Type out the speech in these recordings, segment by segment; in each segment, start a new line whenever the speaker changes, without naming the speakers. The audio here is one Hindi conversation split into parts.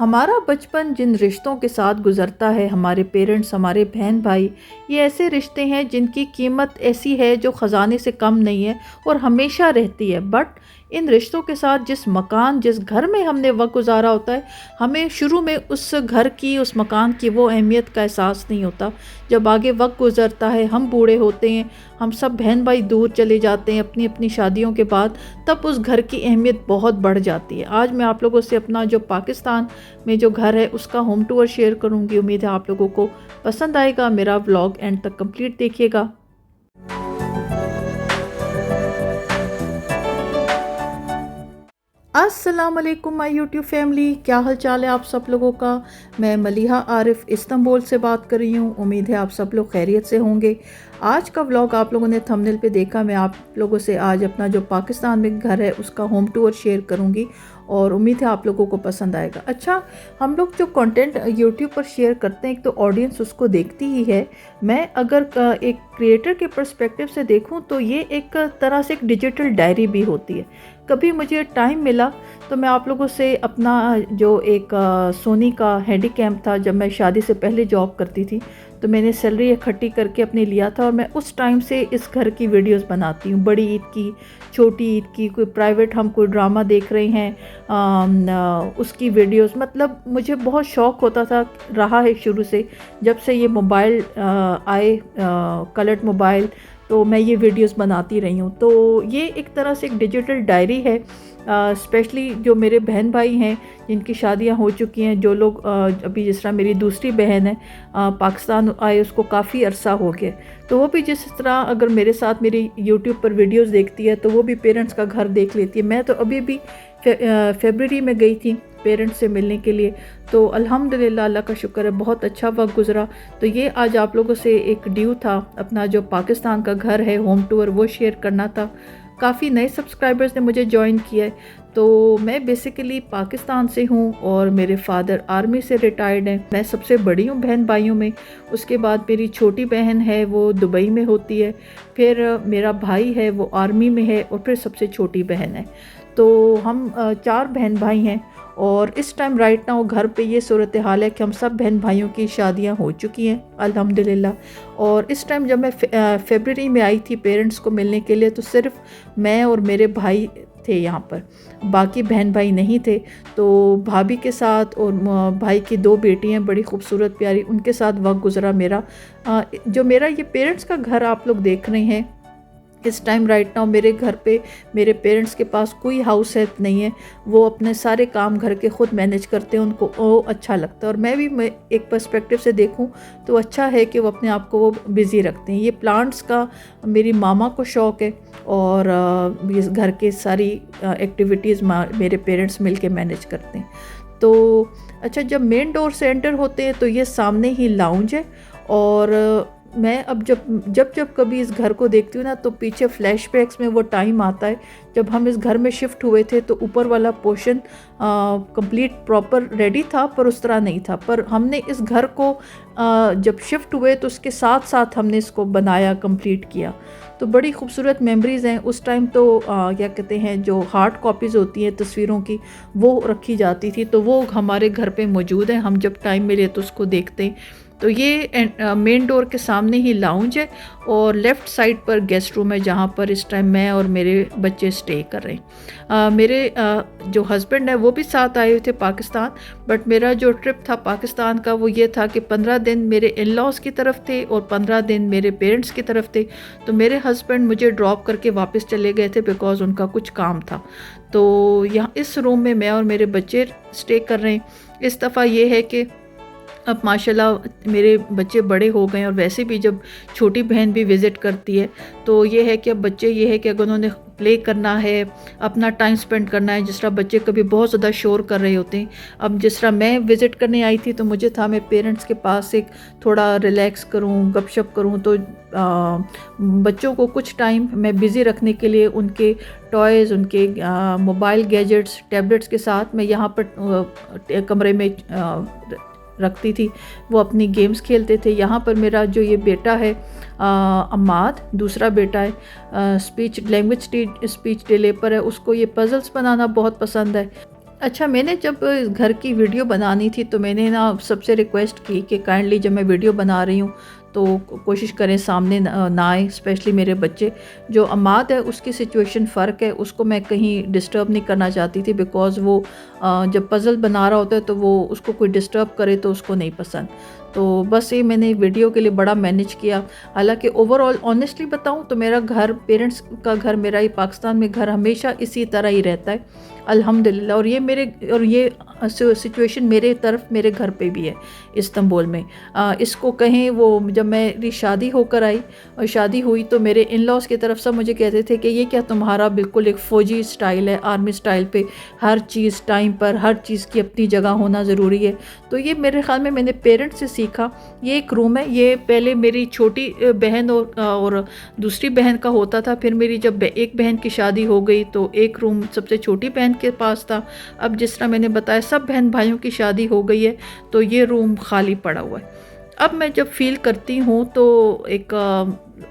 हमारा बचपन जिन रिश्तों के साथ गुज़रता है, हमारे पेरेंट्स, हमारे बहन भाई, ये ऐसे रिश्ते हैं जिनकी कीमत ऐसी है जो ख़जाने से कम नहीं है और हमेशा रहती है। बट इन रिश्तों के साथ जिस मकान, जिस घर में हमने वक़्त गुज़ारा होता है, हमें शुरू में उस घर की, उस मकान की वो अहमियत का एहसास नहीं होता। जब आगे वक़्त गुज़रता है, हम बूढ़े होते हैं, हम सब बहन भाई दूर चले जाते हैं अपनी-अपनी शादियों के बाद, तब उस घर की अहमियत बहुत बढ़ जाती है। आज मैं आप लोगों से अपना जो पाकिस्तान में जो घर है उसका होम टूर शेयर करूंगी। उम्मीद है आप लोगों को पसंद आएगा। मेरा व्लॉग एंड तक कंप्लीट देखिएगा। अस्सलाम वालेकुम माय यूट्यूब फैमिली, क्या हाल चाल है आप सब लोगों का। मैं मलिहा आरिफ इस्तांबुल से बात कर रही हूँ। उम्मीद है आप सब लोग खैरियत से होंगे। आज का व्लॉग आप लोगों ने थंबनेल पे देखा। मैं आप लोगों से आज अपना जो पाकिस्तान में घर है उसका होम टूर शेयर करूँगी और उम्मीद है आप लोगों को पसंद आएगा। अच्छा, हम लोग जो कंटेंट यूट्यूब पर शेयर करते हैं, एक तो ऑडियंस उसको देखती ही है। मैं अगर एक क्रिएटर के पर्सपेक्टिव से देखूं तो ये एक तरह से एक डिजिटल डायरी भी होती है। कभी मुझे टाइम मिला तो मैं आप लोगों से अपना जो एक सोनी का हैंडीकैम था, जब मैं शादी से पहले जॉब करती थी तो मैंने सैलरी इकट्ठी करके अपने लिया था और मैं उस टाइम से इस घर की वीडियोस बनाती हूँ। बड़ी ईद की, छोटी ईद की, कोई प्राइवेट हम कोई ड्रामा देख रहे हैं उसकी वीडियोस। मतलब मुझे बहुत शौक़ होता था, रहा है शुरू से, जब से ये मोबाइल आए, कलर्ड मोबाइल, तो मैं ये वीडियोस बनाती रही हूँ। तो ये एक तरह से एक डिजिटल डायरी है। स्पेशली जो मेरे बहन भाई हैं जिनकी शादियां हो चुकी हैं, जो लोग अभी, जिस तरह मेरी दूसरी बहन है पाकिस्तान आए उसको काफ़ी अरसा हो गया, तो वो भी जिस तरह अगर मेरे साथ मेरी यूट्यूब पर वीडियोस देखती है तो वो भी पेरेंट्स का घर देख लेती है। मैं तो अभी भी फरवरी में गई थी पेरेंट्स से मिलने के लिए, तो अल्हम्दुलिल्लाह, अल्लाह का शुक्र है, बहुत अच्छा वक्त गुजरा। तो ये आज आप लोगों से एक ड्यू था, अपना जो पाकिस्तान का घर है होम टूर, वो शेयर करना था। काफ़ी नए सब्सक्राइबर्स ने मुझे ज्वाइन किया है। तो मैं बेसिकली पाकिस्तान से हूँ और मेरे फादर आर्मी से रिटायर्ड हैं। मैं सबसे बड़ी हूँ बहन भाइयों में। उसके बाद मेरी छोटी बहन है, वो दुबई में होती है। फिर मेरा भाई है, वो आर्मी में है, और फिर सबसे छोटी बहन है। तो हम 4 बहन भाई हैं और इस टाइम राइट नाउ घर पे ये सूरत हाल है कि हम सब बहन भाइयों की शादियां हो चुकी हैं अल्हम्दुलिल्लाह। और इस टाइम जब मैं फरवरी में आई थी पेरेंट्स को मिलने के लिए, तो सिर्फ मैं और मेरे भाई थे यहाँ पर, बाकी बहन भाई नहीं थे। तो भाभी के साथ और भाई की 2 बेटियाँ बड़ी खूबसूरत प्यारी, उनके साथ वक्त गुजरा मेरा। जो मेरा ये पेरेंट्स का घर आप लोग देख रहे हैं इस टाइम राइट नाउ, मेरे घर पे मेरे पेरेंट्स के पास कोई हाउस हेल्प नहीं है। वो अपने सारे काम घर के ख़ुद मैनेज करते हैं, उनको वो अच्छा लगता है। और मैं भी एक पर्सपेक्टिव से देखूं तो अच्छा है कि वो अपने आप को वो बिज़ी रखते हैं। ये प्लांट्स का मेरी मामा को शौक़ है और इस घर के सारी एक्टिविटीज़ मेरे पेरेंट्स मिल के मैनेज करते हैं। तो अच्छा, जब मेन डोर से एंटर होते हैं तो ये सामने ही लाउंज है। और मैं अब जब कभी इस घर को देखती हूँ ना, तो पीछे फ्लैशबैक्स में वो टाइम आता है जब हम इस घर में शिफ्ट हुए थे। तो ऊपर वाला पोर्शन कंप्लीट प्रॉपर रेडी था, पर उस तरह नहीं था। पर हमने इस घर को जब शिफ्ट हुए तो उसके साथ साथ हमने इसको बनाया, कंप्लीट किया। तो बड़ी खूबसूरत मेमोरीज़ हैं। उस टाइम तो क्या कहते हैं, जो हार्ड कॉपीज़ होती हैं तस्वीरों की, वो रखी जाती थी, तो वो हमारे घर पे मौजूद है। हम जब टाइम मिले तो उसको देखते हैं। तो ये मेन डोर के सामने ही लाउंज है और लेफ़्ट साइड पर गेस्ट रूम है, जहाँ पर इस टाइम मैं और मेरे बच्चे स्टे कर रहे हैं। मेरे जो हस्बैंड है वो भी साथ आए हुए थे पाकिस्तान, बट मेरा जो ट्रिप था पाकिस्तान का वो ये था कि 15 दिन मेरे इन लॉज़ की तरफ थे और 15 दिन मेरे पेरेंट्स की तरफ थे। तो मेरे हस्बैंड मुझे ड्रॉप करके वापस चले गए थे बिकॉज़ उनका कुछ काम था। तो यहाँ इस रूम में मैं और मेरे बच्चे स्टे कर रहे हैं। इस दफ़ा ये है कि अब माशाल्लाह मेरे बच्चे बड़े हो गए, और वैसे भी जब छोटी बहन भी विज़िट करती है तो ये है कि अब बच्चे, ये है कि अगर उन्होंने प्ले करना है, अपना टाइम स्पेंड करना है, जिस तरह बच्चे कभी बहुत ज़्यादा शोर कर रहे होते हैं। अब जिस तरह मैं विज़िट करने आई थी तो मुझे था मैं पेरेंट्स के पास एक थोड़ा रिलैक्स करूं, गपशप करूं। तो बच्चों को कुछ टाइम मैं बिज़ी रखने के लिए उनके टॉयज़, उनके मोबाइल गैजेट्स, टैबलेट्स के साथ मैं यहाँ पर कमरे में रखती थी। वो अपनी गेम्स खेलते थे। यहाँ पर मेरा जो ये बेटा है अम्माद, दूसरा बेटा है, स्पीच लैंग्वेज स्पीच डेवलपर है, उसको ये पज़ल्स बनाना बहुत पसंद है। अच्छा, मैंने जब घर की वीडियो बनानी थी तो मैंने ना सबसे रिक्वेस्ट की कि काइंडली जब मैं वीडियो बना रही हूँ तो कोशिश करें सामने ना आए, स्पेशली मेरे बच्चे। जो अम्माद है उसकी सिचुएशन फ़र्क है, उसको मैं कहीं डिस्टर्ब नहीं करना चाहती थी, बिकॉज़ वो जब पज़ल बना रहा होता है तो वो उसको कोई डिस्टर्ब करे तो उसको नहीं पसंद। तो बस ये मैंने वीडियो के लिए बड़ा मैनेज किया। हालाँकि ओवरऑल ऑनेस्टली बताऊँ तो मेरा घर, पेरेंट्स का घर, मेरा ये पाकिस्तान में घर हमेशा इसी तरह ही रहता है अल्हम्दुलिल्लाह। और ये सिचुएशन मेरे तरफ, मेरे घर पे भी है इस्तांबुल में। इसको कहें, वो जब मेरी शादी होकर आई और शादी हुई तो मेरे इन लॉज़ की तरफ सब मुझे कहते थे कि ये क्या तुम्हारा बिल्कुल एक फ़ौजी स्टाइल है, आर्मी स्टाइल पे हर चीज़ टाइम पर, हर चीज़ की अपनी जगह होना ज़रूरी है। तो ये मेरे ख़्याल में मैंने पेरेंट्स से सीखा। ये एक रूम है, ये पहले मेरी छोटी बहन और दूसरी बहन का होता था। फिर मेरी जब एक बहन की शादी हो गई तो एक रूम सबसे छोटी बहन के पास था। अब जिस तरह मैंने बताया सब बहन भाइयों की शादी हो गई है तो ये रूम खाली पड़ा हुआ है। अब मैं जब फ़ील करती हूँ तो एक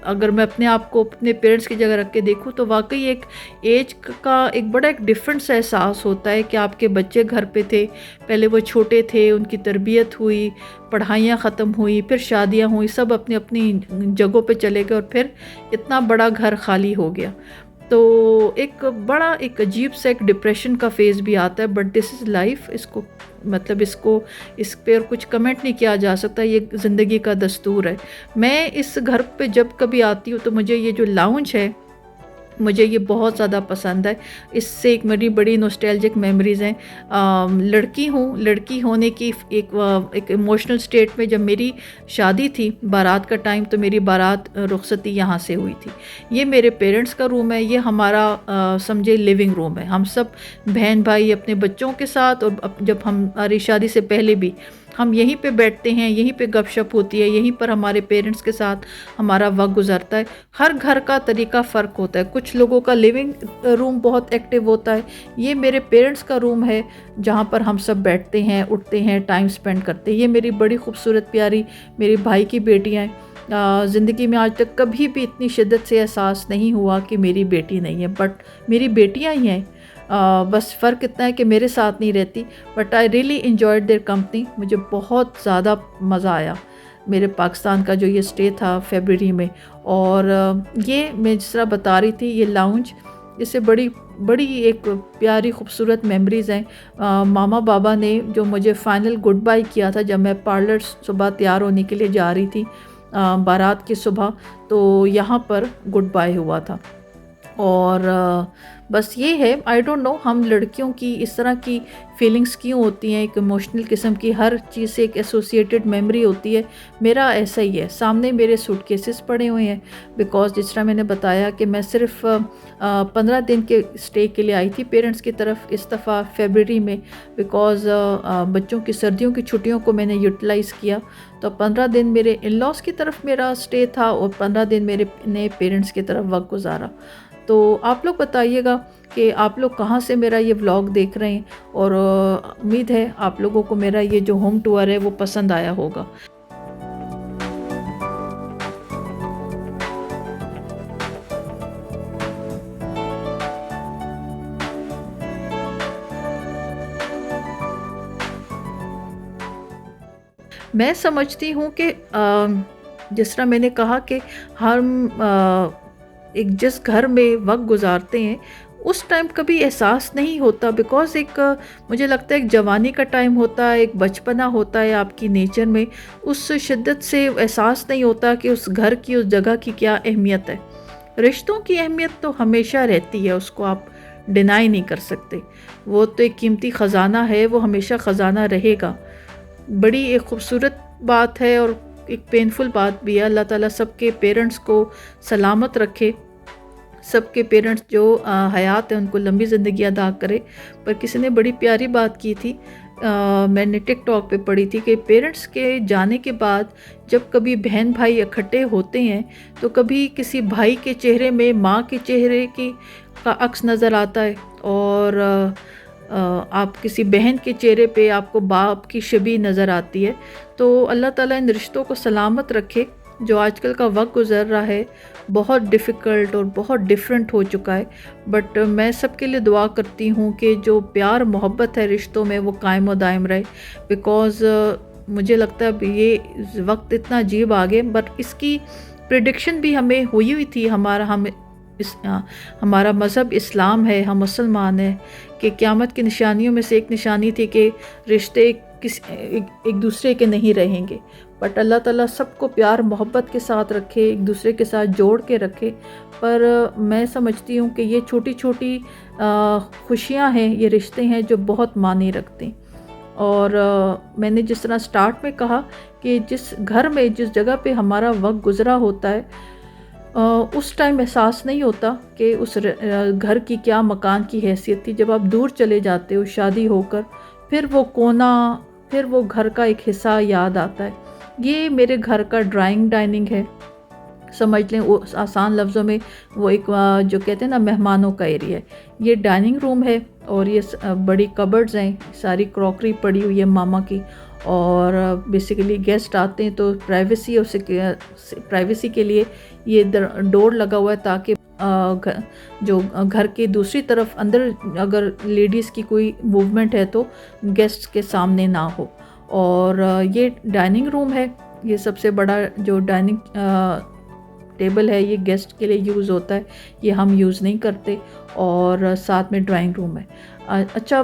अगर मैं अपने आप को अपने पेरेंट्स की जगह रख के देखूँ तो वाकई एक एज का एक बड़ा एक डिफरेंट सा एहसास होता है कि आपके बच्चे घर पे थे, पहले वो छोटे थे, उनकी तरबियत हुई, पढ़ाइयाँ ख़त्म हुई, फिर शादियाँ हुई, सब अपनी अपनी जगहों पे चले गए और फिर इतना बड़ा घर खाली हो गया। तो एक बड़ा एक अजीब सा एक डिप्रेशन का फ़ेज़ भी आता है, बट दिस इज़ लाइफ। इसको मतलब इसको इस पे और कुछ कमेंट नहीं किया जा सकता, ये ज़िंदगी का दस्तूर है। मैं इस घर पे जब कभी आती हूँ तो मुझे ये जो लाउंज है, मुझे ये बहुत ज़्यादा पसंद है। इससे एक मेरी बड़ी नॉस्टैल्जिक मेमोरीज़ हैं। लड़की हूँ, लड़की होने की एक इमोशनल स्टेट में जब मेरी शादी थी, बारात का टाइम, तो मेरी बारात रुखसती यहाँ से हुई थी। ये मेरे पेरेंट्स का रूम है, ये हमारा समझे लिविंग रूम है। हम सब बहन भाई अपने बच्चों के साथ, और जब हमारी शादी से पहले भी हम यहीं पे बैठते हैं, यहीं पे गपशप होती है, यहीं पर हमारे पेरेंट्स के साथ हमारा वक्त गुजरता है। हर घर का तरीका फ़र्क होता है, कुछ लोगों का लिविंग रूम बहुत एक्टिव होता है। ये मेरे पेरेंट्स का रूम है जहाँ पर हम सब बैठते हैं, उठते हैं, टाइम स्पेंड करते हैं। ये मेरी बड़ी खूबसूरत प्यारी मेरी भाई की बेटियाँ हैं। ज़िंदगी में आज तक कभी भी इतनी शिद्दत से एहसास नहीं हुआ कि मेरी बेटी नहीं है, बट मेरी बेटियाँ ही हैं। बस फ़र्क इतना है कि मेरे साथ नहीं रहती, but I really enjoyed their company. मुझे बहुत ज़्यादा मज़ा आया मेरे पाकिस्तान का जो ये स्टे था फरवरी में। और ये मैं जिस तरह बता रही थी, ये लाउंज, इससे बड़ी बड़ी एक प्यारी खूबसूरत मेमोरीज़ हैं। मामा बाबा ने जो मुझे फ़ाइनल गुड बाय किया था जब मैं पार्लर सुबह तैयार होने के लिए जा रही थी, बारात की सुबह, तो यहाँ पर गुड बाय हुआ था। और बस ये है, आई डोंट नो हम लड़कियों की इस तरह की फीलिंग्स क्यों होती हैं, एक इमोशनल किस्म की हर चीज़ से एक एसोसिएटेड मेमोरी होती है। मेरा ऐसा ही है। सामने मेरे सूटकेसेस पड़े हुए हैं, बिकॉज़ जिस तरह मैंने बताया कि मैं सिर्फ 15 दिन के स्टे के लिए आई थी पेरेंट्स की तरफ इस दफ़ा फरवरी में, बिकॉज़ बच्चों की सर्दियों की छुट्टियों को मैंने यूटिलाइज़ किया। तो 15 दिन मेरे इन लॉज़ की तरफ मेरा स्टे था और 15 दिन मेरे नए पेरेंट्स की तरफ वक्त गुजारा। तो आप लोग बताइएगा कि आप लोग कहाँ से मेरा ये व्लॉग देख रहे हैं, और उम्मीद है आप लोगों को मेरा ये जो होम टूर है वो पसंद आया होगा। मैं समझती हूँ कि जिस तरह मैंने कहा कि हम एक जिस घर में वक्त गुजारते हैं उस टाइम कभी एहसास नहीं होता, बिकॉज़ एक मुझे लगता है एक जवानी का टाइम होता है, एक बचपना होता है आपकी नेचर में, उस शिद्दत से एहसास नहीं होता कि उस घर की, उस जगह की क्या अहमियत है। रिश्तों की अहमियत तो हमेशा रहती है, उसको आप डिनाई नहीं कर सकते। वो तो एक कीमती ख़जाना है, वो हमेशा ख़जाना रहेगा। बड़ी एक खूबसूरत बात है और एक पेनफुल बात भी है। अल्लाह ताला सबके पेरेंट्स को सलामत रखे, सबके पेरेंट्स जो हयात है उनको लंबी ज़िंदगी अदा करे। पर किसी ने बड़ी प्यारी बात की थी, मैंने टिकटॉक पे पढ़ी थी कि पेरेंट्स के जाने के बाद जब कभी बहन भाई इकट्ठे होते हैं तो कभी किसी भाई के चेहरे में माँ के चेहरे की का अक्स नज़र आता है, और आप किसी बहन के चेहरे पे आपको बाप की शबीह नज़र आती है। तो अल्लाह ताला इन रिश्तों को सलामत रखे जो आजकल का वक्त गुज़र रहा है बहुत डिफ़िकल्ट और बहुत डिफरेंट हो चुका है, बट मैं सबके लिए दुआ करती हूँ कि जो प्यार मोहब्बत है रिश्तों में वो कायम और दायम रहे। बिकॉज़ मुझे लगता है अब ये वक्त इतना अजीब आ गया, बट इसकी प्रिडिक्शन भी हमें हुई थी। हमारा मज़हब इस्लाम है, हम मुसलमान हैं, कि क़यामत की निशानियों में से एक निशानी थी कि रिश्ते एक दूसरे के नहीं रहेंगे। बट अल्लाह ताला सबको प्यार मोहब्बत के साथ रखे, एक दूसरे के साथ जोड़ के रखे। पर मैं समझती हूँ कि ये छोटी छोटी खुशियाँ हैं, ये रिश्ते हैं जो बहुत मायने रखते हैं। और मैंने जिस तरह स्टार्ट में कहा कि जिस घर में जिस जगह पे हमारा वक्त गुज़रा होता है, उस टाइम एहसास नहीं होता कि उस घर की क्या मकान की हैसियत थी। जब आप दूर चले जाते हो शादी होकर, फिर वो कोना, फिर वो घर का एक हिस्सा याद आता है। ये मेरे घर का ड्राइंग डाइनिंग है, समझ लें। वो आसान लफ्ज़ों में वो एक जो कहते हैं ना मेहमानों का एरिया है। ये डाइनिंग रूम है और ये बड़ी कबर्ड्स हैं, सारी क्रॉकरी पड़ी हुई है मामा की। और बेसिकली गेस्ट आते हैं तो प्राइवेसी के लिए ये डोर लगा हुआ है, ताकि जो घर के दूसरी तरफ अंदर अगर लेडीज़ की कोई मूवमेंट है तो गेस्ट के सामने ना हो। और ये डाइनिंग रूम है, ये सबसे बड़ा जो डाइनिंग टेबल है ये गेस्ट के लिए यूज़ होता है, ये हम यूज़ नहीं करते। और साथ में ड्राइंग रूम है। अच्छा,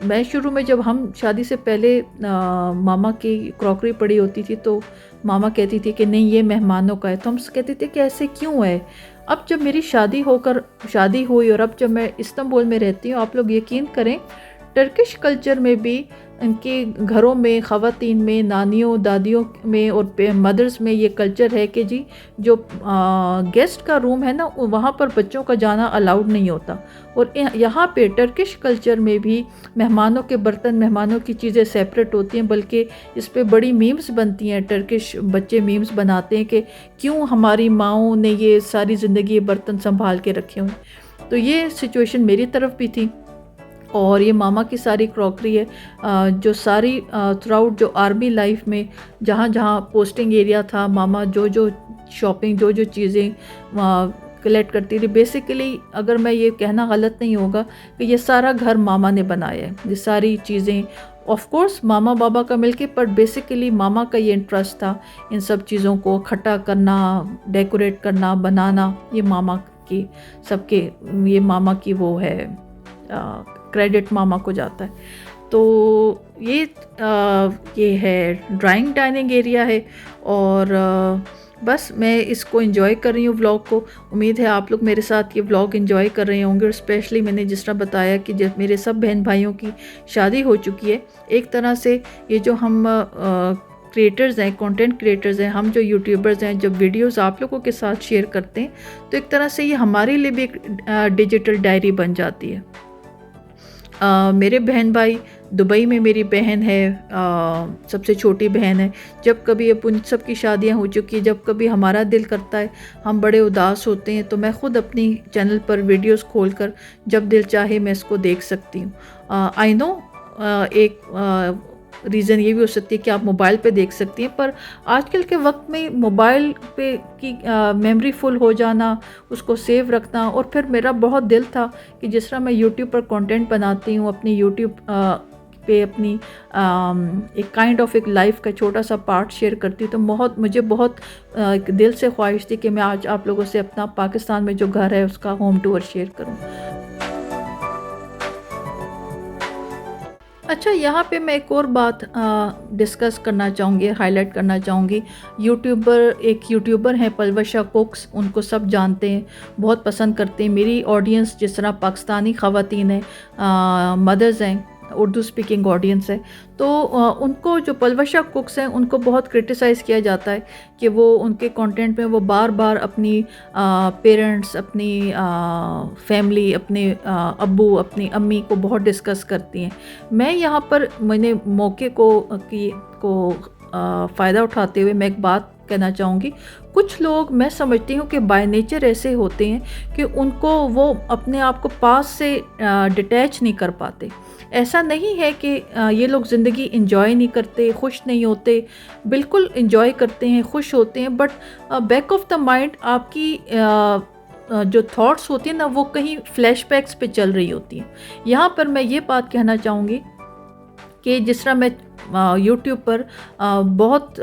मैं शुरू में जब हम शादी से पहले मामा की क्रॉकरी पड़ी होती थी तो मामा कहती थी कि नहीं ये मेहमानों का है, तो हम कहते थे कि ऐसे क्यों है। अब जब मेरी शादी हुई और अब जब मैं इस्तांबुल में रहती हूँ, आप लोग यकीन करें टर्किश कल्चर में भी इनके घरों में ख़वातीन में, नानियों दादियों में और मदर्स में ये कल्चर है कि जी जो गेस्ट का रूम है ना वहाँ पर बच्चों का जाना अलाउड नहीं होता। और यहाँ पे टर्किश कल्चर में भी मेहमानों के बर्तन, मेहमानों की चीज़ें सेपरेट होती हैं। बल्कि इस पे बड़ी मीम्स बनती हैं, टर्किश बच्चे मीम्स बनाते हैं कि क्यों हमारी माओं ने ये सारी ज़िंदगी ये बर्तन संभाल के रखे हुए। तो ये सिचुएशन मेरी तरफ भी थी। और ये मामा की सारी क्रॉकरी है, जो सारी थ्रू आउट जो आर्मी लाइफ में जहाँ जहाँ पोस्टिंग एरिया था, मामा जो शॉपिंग जो चीज़ें कलेक्ट करती थी। बेसिकली अगर मैं ये कहना गलत नहीं होगा कि ये सारा घर मामा ने बनाया है, ये सारी चीज़ें ऑफ कोर्स मामा बाबा का मिलके, पर बेसिकली मामा का ये इंटरेस्ट था इन सब चीज़ों को इकट्ठा करना, डेकोरेट करना, बनाना। ये मामा की सबके, ये मामा की वो है, क्रेडिट मामा को जाता है। तो ये है ड्राइंग डाइनिंग एरिया है। और बस मैं इसको एंजॉय कर रही हूँ व्लॉग को। उम्मीद है आप लोग मेरे साथ ये व्लॉग एंजॉय कर रहे होंगे। और स्पेशली मैंने जिस तरह बताया कि जब मेरे सब बहन भाइयों की शादी हो चुकी है, एक तरह से ये जो हम क्रिएटर्स हैं, कंटेंट क्रिएटर्स हैं, हम जो यूट्यूबर्स हैं, जब वीडियोस आप लोगों के साथ शेयर करते हैं तो एक तरह से ये हमारे लिए भी एक डिजिटल डायरी बन जाती है। मेरे बहन भाई दुबई में, मेरी बहन है, सबसे छोटी बहन है। जब कभी अब उन सब की शादियां हो चुकी है, जब कभी हमारा दिल करता है, हम बड़े उदास होते हैं, तो मैं ख़ुद अपनी चैनल पर वीडियोस खोलकर जब दिल चाहे मैं इसको देख सकती हूँ। आई नो एक रीज़न ये भी हो सकती है कि आप मोबाइल पे देख सकती हैं, पर आजकल के वक्त में मोबाइल पे की मेमोरी फुल हो जाना, उसको सेव रखना। और फिर मेरा बहुत दिल था कि जिस तरह मैं यूट्यूब पर कंटेंट बनाती हूँ, अपनी यूट्यूब पे अपनी एक काइंड ऑफ एक लाइफ का छोटा सा पार्ट शेयर करती हूँ, तो मुझे बहुत दिल से ख्वाहिश थी कि मैं आज आप लोगों से अपना पाकिस्तान में जो घर है उसका होम टूर शेयर करूँ। अच्छा, यहाँ पे मैं एक और बात डिस्कस करना चाहूँगी, हाईलाइट करना चाहूँगी। एक यूट्यूबर हैं पलवशा कुक्स, उनको सब जानते हैं, बहुत पसंद करते हैं। मेरी ऑडियंस जिस तरह पाकिस्तानी ख़वातीन हैं, मदर्स हैं, उर्दू स्पीकिंग ऑडियंस है, तो उनको जो पलवशा कुक्स हैं उनको बहुत क्रिटिसाइज़ किया जाता है कि वो उनके कंटेंट में वो बार बार अपनी पेरेंट्स, अपनी फैमिली, अपने अब्बू, अपनी अम्मी को बहुत डिस्कस करती हैं। मैं यहाँ पर मैंने मौके को फ़ायदा उठाते हुए मैं एक बात कहना चाहूँगी। कुछ लोग मैं समझती हूँ कि बाय नेचर ऐसे होते हैं कि उनको वो अपने आप को पास से डिटैच नहीं कर पाते। ऐसा नहीं है कि ये लोग ज़िंदगी इंजॉय नहीं करते, खुश नहीं होते, बिल्कुल इंजॉय करते हैं, खुश होते हैं, but back of the mind आपकी जो थॉट्स होती हैं ना, वो कहीं फ्लैशबैक्स पे चल रही होती हैं। यहाँ पर मैं ये बात कहना चाहूँगी कि जिस तरह मैं यूट्यूब पर बहुत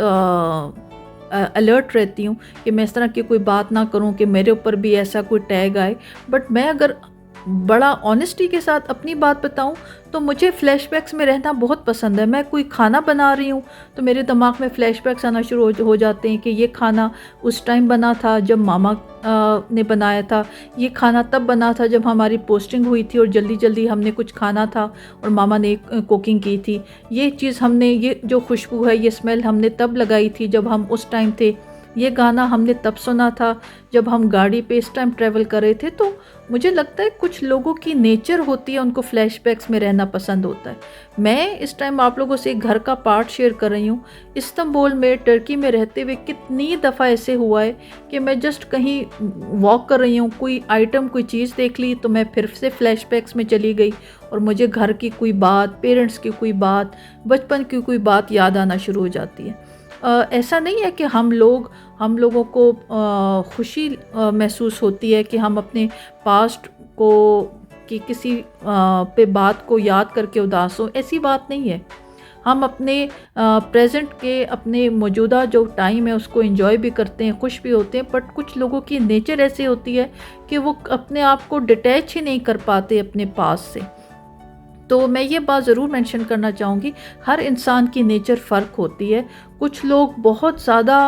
अलर्ट रहती हूँ कि मैं इस तरह की कोई बात ना करूँ कि मेरे ऊपर भी ऐसा कोई टैग आए, बट मैं अगर बड़ा ऑनेस्टी के साथ अपनी बात बताऊं तो मुझे फ्लैशबैक्स में रहना बहुत पसंद है। मैं कोई खाना बना रही हूं तो मेरे दिमाग में फ्लैशबैक्स आना शुरू हो जाते हैं कि ये खाना उस टाइम बना था जब मामा ने बनाया था, ये खाना तब बना था जब हमारी पोस्टिंग हुई थी और जल्दी जल्दी हमने कुछ खाना था और मामा ने कुकिंग की थी, ये चीज़ हमने, ये जो खुशबू है, ये स्मेल हमने तब लगाई थी जब हम उस टाइम थे, ये गाना हमने तब सुना था जब हम गाड़ी पे इस टाइम ट्रैवल कर रहे थे। तो मुझे लगता है कुछ लोगों की नेचर होती है, उनको फ्लैशबैक्स में रहना पसंद होता है। मैं इस टाइम आप लोगों से एक घर का पार्ट शेयर कर रही हूँ। इस्तांबुल में, टर्की में रहते हुए कितनी दफ़ा ऐसे हुआ है कि मैं जस्ट कहीं वॉक कर रही हूँ, कोई आइटम, कोई चीज़ देख ली तो मैं फिर से फ्लैशबैक्स में चली गई और मुझे घर की कोई बात, पेरेंट्स की कोई बात, बचपन की कोई बात याद आना शुरू हो जाती है। ऐसा नहीं है कि हम लोगों को खुशी महसूस होती है कि हम अपने पास्ट को कि किसी पे बात को याद करके उदास हो, ऐसी बात नहीं है। हम अपने प्रेजेंट के, अपने मौजूदा जो टाइम है उसको एंजॉय भी करते हैं, खुश भी होते हैं, बट कुछ लोगों की नेचर ऐसी होती है कि वो अपने आप को डिटैच ही नहीं कर पाते अपने पास से। तो मैं ये बात ज़रूर मेंशन करना चाहूँगी, हर इंसान की नेचर फ़र्क होती है। कुछ लोग बहुत ज़्यादा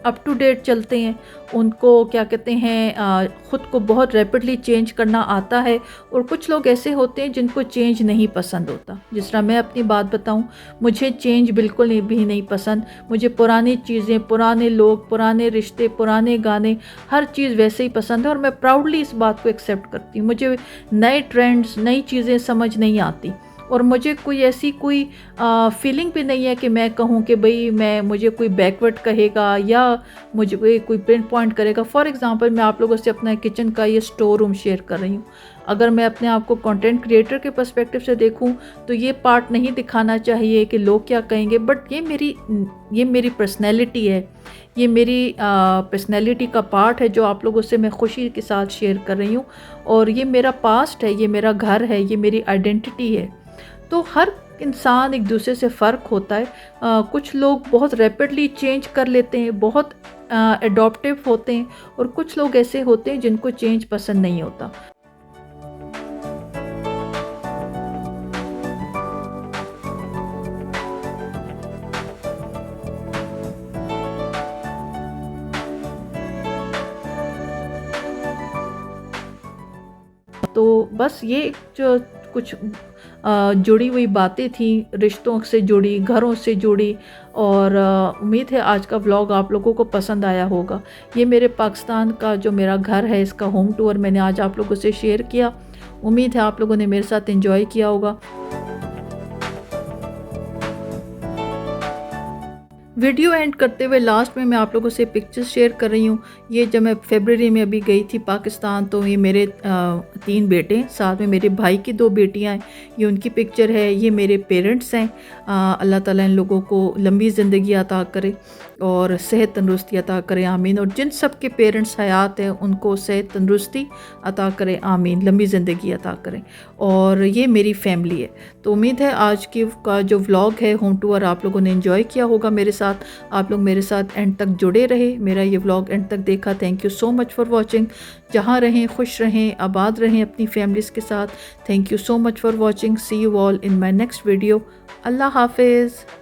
अप टू डेट चलते हैं, उनको क्या कहते हैं, ख़ुद को बहुत रैपिडली चेंज करना आता है, और कुछ लोग ऐसे होते हैं जिनको चेंज नहीं पसंद होता। जिस तरह मैं अपनी बात बताऊं, मुझे चेंज बिल्कुल भी नहीं पसंद। मुझे पुरानी चीज़ें, पुराने लोग, पुराने रिश्ते, पुराने गाने, हर चीज़ वैसे ही पसंद है और मैं प्राउडली इस बात को एक्सेप्ट करती हूँ। मुझे नए ट्रेंड्स, नई चीज़ें समझ नहीं आती और मुझे कोई ऐसी कोई फीलिंग भी नहीं है कि मैं कहूँ कि भाई मुझे कोई बैकवर्ड कहेगा या मुझे कोई पिन पॉइंट करेगा। फॉर एग्ज़ाम्पल, मैं आप लोगों से अपना किचन का ये स्टोर रूम शेयर कर रही हूँ। अगर मैं अपने आप को कंटेंट क्रिएटर के पर्सपेक्टिव से देखूँ तो ये पार्ट नहीं दिखाना चाहिए कि लोग क्या कहेंगे, बट ये मेरी पर्सनैलिटी है, ये मेरी पर्सनैलिटी का पार्ट है जो आप लोगों से मैं खुशी के साथ शेयर कर रही हूँ। और ये मेरा पास्ट है, ये मेरा घर है, ये मेरी आइडेंटिटी है। तो हर इंसान एक दूसरे से फ़र्क होता है। कुछ लोग बहुत रैपिडली चेंज कर लेते हैं, बहुत एडॉप्टिव होते हैं, और कुछ लोग ऐसे होते हैं जिनको चेंज पसंद नहीं होता। तो बस ये जो कुछ जुड़ी हुई बातें थी, रिश्तों से जुड़ी, घरों से जुड़ी, और उम्मीद है आज का व्लॉग आप लोगों को पसंद आया होगा। ये मेरे पाकिस्तान का जो मेरा घर है, इसका होम टूर मैंने आज आप लोगों से शेयर किया। उम्मीद है आप लोगों ने मेरे साथ एंजॉय किया होगा। वीडियो एंड करते हुए लास्ट में मैं आप लोगों से पिक्चर्स शेयर कर रही हूँ। ये जब मैं फरवरी में अभी गई थी पाकिस्तान, तो ये मेरे 3 बेटे, साथ में मेरे भाई की 2 बेटियाँ हैं, ये उनकी पिक्चर है। ये मेरे पेरेंट्स हैं। अल्लाह ताला इन लोगों को लंबी ज़िंदगी अता करे और सेहत तंदुरुस्ती अता करे, आमीन। और जिन सब के पेरेंट्स हयात हैं उनको सेहत तंदुरुस्ती अता करे, आमीन, लंबी ज़िंदगी अता करें। और ये मेरी फैमिली है। तो उम्मीद है आज का जो व्लॉग है, होम टूर, आप लोगों ने एंजॉय किया होगा मेरे साथ। आप लोग मेरे साथ एंड तक जुड़े रहे, मेरा ये व्लॉग एंड तक देखा। Thank you so much for watching. जहाँ रहें, खुश रहें, आबाद रहें अपनी फैमिलीज़ के साथ। Thank you so much for watching. See you all in my next video. अल्लाह हाफिज़।